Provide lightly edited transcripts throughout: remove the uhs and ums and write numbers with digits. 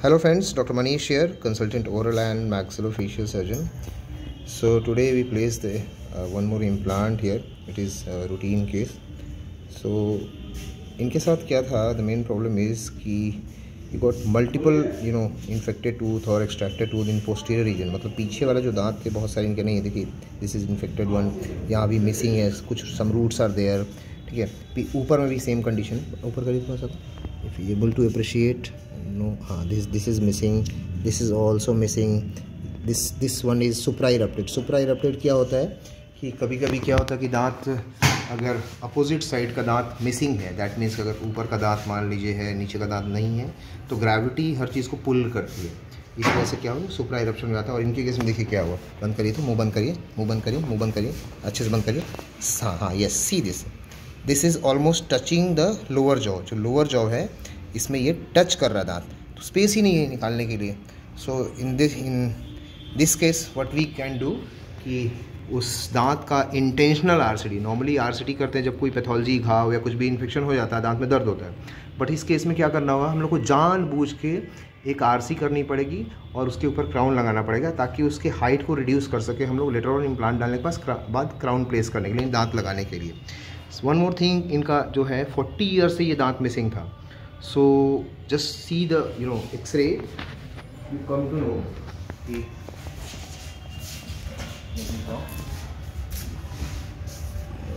Hello friends, Dr. Manish here, consultant oral and maxillofacial surgeon. So today we placed one more implant here. It is a routine case. So इनके साथ क्या था, the main problem is कि you got multiple infected tooth or extracted tooth in posterior region. मतलब पीछे वाला जो दांत थे बहुत सारे इनके नहीं, देखिए this is infected one, यहाँ भी missing है, कुछ some roots are there, ठीक है. ऊपर में भी same condition. ऊपर करिए थोड़ा सा, if you able to appreciate. No, this is missing, this is also missing, this one is supra erupted. supra erupted क्या होता है कि कभी कभी क्या होता है कि दांत अगर अपोजिट साइड का दांत मिसिंग है, दैट मीन्स अगर ऊपर का दांत मान लीजिए है, नीचे का दांत नहीं है, तो ग्रेविटी हर चीज़ को पुल करती है. इस वजह से क्या हुआ, सुप्रा इरप्शन हो जाता है. और इनके केस में देखिए क्या हुआ. बंद करिए, तो मुँह बंद करिए, मुँह बंद करिए, मुँह बंद करिए, अच्छे से बंद करिए. हाँ, yes, see this is almost touching the lower jaw. जो लोअर जॉ है इसमें ये टच कर रहा दांत, तो स्पेस ही नहीं है निकालने के लिए. So in this case what we can do कि उस दांत का इंटेंशनल आरसीडी, नॉर्मली आरसीडी करते हैं जब कोई पैथोलॉजी, घाव या कुछ भी इन्फेक्शन हो जाता है, दांत में दर्द होता है. बट इस केस में क्या करना होगा, हम लोग को जानबूझ के एक आरसी करनी पड़ेगी और उसके ऊपर क्राउन लगाना पड़ेगा ताकि उसके हाइट को रिड्यूस कर सके हम लोग लेटर ऑन इम्प्लांट डालने के बाद क्राउन प्लेस करने के लिए, दांत लगाने के लिए. वन मोर थिंग, इनका जो है 40 ईयर्स से ये दांत मिसिंग था. So just see the X-ray. You come to know.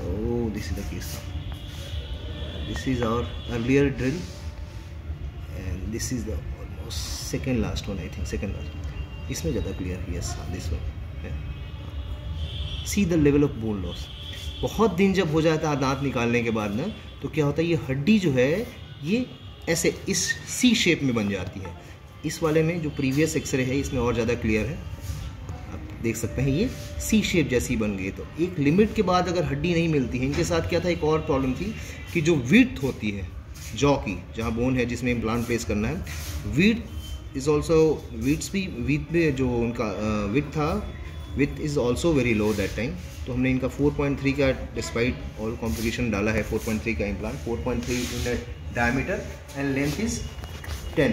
Oh, this is the case now. This is our earlier drill, and this is the almost second last one. I think second last. इसमें ज़्यादा clear. Yes, this one. Yeah. See the level of bone loss. बहुत दिन जब हो जाता है दांत निकालने के बाद ना, तो क्या होता है, ये हड्डी जो है ये ऐसे इस सी शेप में बन जाती है. इस वाले में जो प्रीवियस एक्सरे है इसमें और ज़्यादा क्लियर है, आप देख सकते हैं, ये सी शेप जैसी बन गई. तो एक लिमिट के बाद अगर हड्डी नहीं मिलती है, इनके साथ क्या था, एक और प्रॉब्लम थी कि जो विड्थ होती है जॉ की, जहाँ बोन है जिसमें इम्प्लांट प्लेस करना है, विड्थ इज़ ऑल्सो, विड्थ में जो उनका विड्थ था, width is also very low that time. तो हमने इनका 4.3 का डिस्पाइट ऑल कॉम्प्लिकेशन डाला है, 4.3 का implant, 4.3 in diameter and length is 10.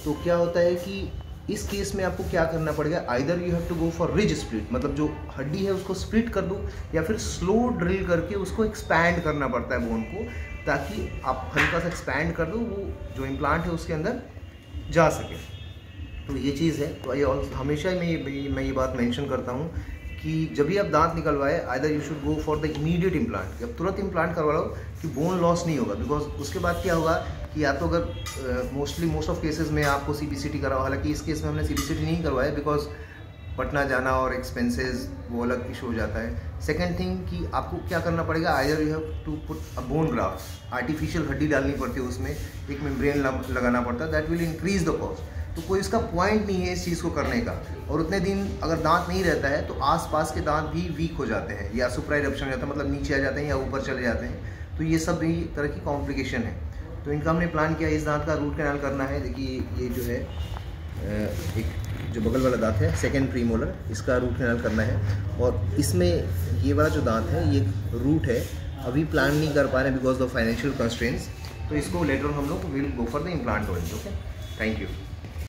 तो क्या होता है कि इस केस में आपको क्या करना पड़ेगा, either you have to go for ridge split, मतलब जो हड्डी है उसको स्प्लिट कर दो, या फिर स्लो ड्रिल करके उसको एक्सपैंड करना पड़ता है बोन को, ताकि आप हल्का सा एक्सपैंड कर दो, वो जो इम्प्लांट है उसके अंदर जा सके. तो ये चीज़ है. तो ये हमेशा मैं ये बात मेंशन करता हूँ कि जब भी आप दांत निकलवाए, either you should go for the immediate implant, जब तुरंत इम्प्लांट करवा लो कि बोन लॉस नहीं होगा. बिकॉज उसके बाद क्या होगा कि या तो अगर मोस्ट ऑफ केसेस में आपको सीबीसीटी कराओ, हालांकि इस केस में हमने सीबीसीटी नहीं करवाया बिकॉज पटना जाना और एक्सपेंसेस वो अलग इशू हो जाता है. सेकेंड थिंग कि आपको क्या करना पड़ेगा, either you have to put a bone graft, artificial हड्डी डालनी पड़ती है, उसमें एक मेम्ब्रेन लगाना पड़ता है, that will increase the cost. तो कोई इसका पॉइंट नहीं है इस चीज़ को करने का. और उतने दिन अगर दांत नहीं रहता है तो आसपास के दांत भी वीक हो जाते हैं, या सुप्रा इरप्शन हो जाता है, मतलब नीचे आ जाते हैं या ऊपर चले जाते हैं. तो ये सब भी तरह की कॉम्प्लिकेशन है. तो इनका हमने प्लान किया, इस दांत का रूट कैनाल करना है. देखिए ये जो है एक जो बगल वाला दांत है, सेकेंड प्रीमोलर, इसका रूट कैनाल करना है. और इसमें ये वाला जो दांत है ये रूट है, अभी प्लान नहीं कर पा रहे बिकॉज ऑफ फाइनेंशियल कंस्ट्रेंट्स. तो इसको लेटर हम लोग will go for the implant. Okay, thank you.